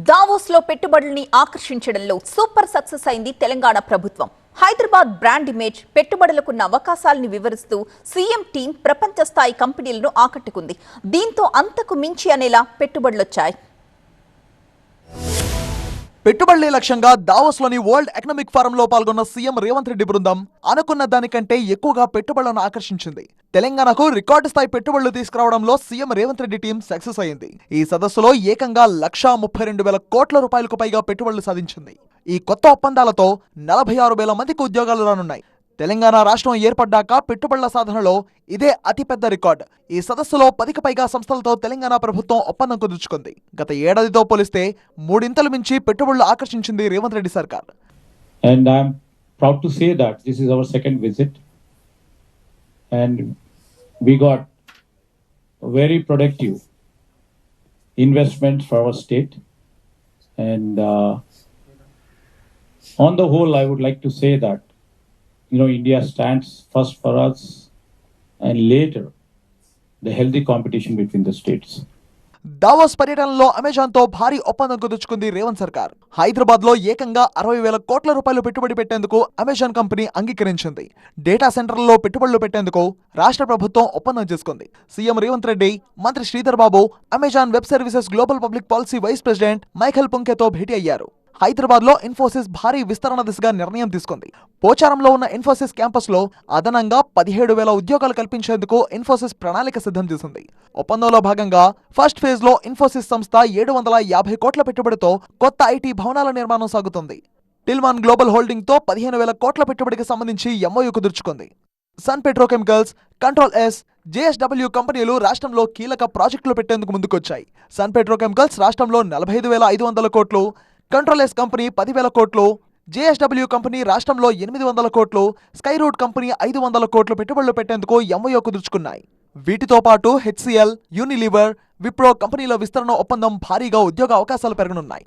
Davos లో పెట్టుబడుల్ని ఆకర్షించడంలో super success అయింది తెలంగాణ ప్రభుత్వం. హైదరాబాద్ బ్రాండ్ ఇమేజ్, పెట్టుబడులకున్న అవకాశాలను వివరిస్తూ సీఎం టీం ప్రపంచ స్థాయి కంపెనీలను ఆకట్టుకుంది. దీంతో అంతకు మించి అనేలా పెట్టుబడులొచ్చాయి. పెట్టుబడులే లక్ష్యంగా దావోస్లోని వరల్డ్ ఎకనామిక్ ఫోరంలో పాల్గొన్న సీఎం రేవంత్ రెడ్డి బృందం అనుకున్న దానికంటే ఎక్కువగా పెట్టుబడులను ఆకర్షించింది. తెలంగాణకు రికార్డు స్థాయి పెట్టుబడులు తీసుకురావడంలో CM Revanth Reddy team success అయింది. ఈ సదస్సులో ఏకంగా 1,32,000 కోట్ల రూపాయలకు పైగా పెట్టుబడులు సాధించింది. ఈ కొత్త ఒప్పందాలతో 46,000 మందికి ఉద్యోగాలు రానున్నాయి. తెలంగాణ రాష్ట్రం ఏర్పడ్డాక పెట్టుబడుల సాధనలో ఇదే అతిపెద్ద రికార్డు. ఈ సదస్సులో 10కి పైగా సంస్థలతో తెలంగాణ ప్రభుత్వం ఒప్పందం కుదుర్చుకుంది. గత ఏడాదితో పోలిస్తే మూడింతలు మించి పెట్టుబడులు ఆకర్షించింది రేవంత్ రెడ్డి సర్కార్. And I'm proud to say that this is our second visit and we got very productive investments for our state and on the whole I would like to say that India stands first for us and later the healthy competition between the states. Davos పర్యటనలో Amazon తో భారీ ఒప్పందం కుదుర్చుకుంది రేవంత్ సర్కార్. హైదరాబాద్ లో ఏకంగా 60,000 కోట్ల రూపాయలు పెట్టుబడి పెట్టేందుకు అమెజాన్ కంపెనీ అంగీకరించింది. డేటా సెంటర్లలో పెట్టుబడులు పెట్టేందుకు రాష్ట్ర ప్రభుత్వం ఒప్పందం చేసుకుంది. సీఎం రేవంత్ రెడ్డి, మంత్రి Sridhar Babu Amazon web services global public policy vice president Michael పుంకేతో భేటీ అయ్యారు. హైదరాబాద్ లో ఇన్ఫోసిస్ భారీ విస్తరణ దిశగా నిర్ణయం తీసుకుంది. పోచారంలో ఉన్న ఇన్ఫోసిస్ క్యాంపస్ లో అదనంగా 17,000 ఉద్యోగాలు కల్పించేందుకు ఇన్ఫోసిస్ ప్రణాళిక సిద్ధం చేసింది. ఒప్పందంలో భాగంగా ఫస్ట్ ఫేజ్ లో ఇన్ఫోసిస్ సంస్థ 750 కోట్ల పెట్టుబడితో కొత్త ఐటీ భవనాల నిర్మాణం సాగుతుంది. టిల్మాన్ గ్లోబల్ హోల్డింగ్ తో 15,000 కోట్ల పెట్టుబడికి సంబంధించి ఎంఓయూ కుదుర్చుకుంది. Sun Petrochemicals, Control S, JSW కంపెనీలు రాష్ట్రంలో కీలక ప్రాజెక్టులు పెట్టేందుకు ముందుకొచ్చాయి. సన్ పెట్రోకెమికల్స్ రాష్ట్రంలో 45,500 కోట్లు, కంట్రోల్ ఎస్ కంపెనీ 10,000 కోట్లు, జేఎస్డబ్ల్యూ కంపెనీ రాష్ట్రంలో 800 కోట్లు, స్కై రూట్ కంపెనీ 500 కోట్లు పెట్టుబడులు పెట్టేందుకు ఎంఓయూ కుదుర్చుకున్నాయి. వీటితో పాటు హెచ్సిఎల్, యూనిలీవర్, విప్రో కంపెనీల విస్తరణ ఒప్పందం భారీగా ఉద్యోగ అవకాశాలు పెరగనున్నాయి.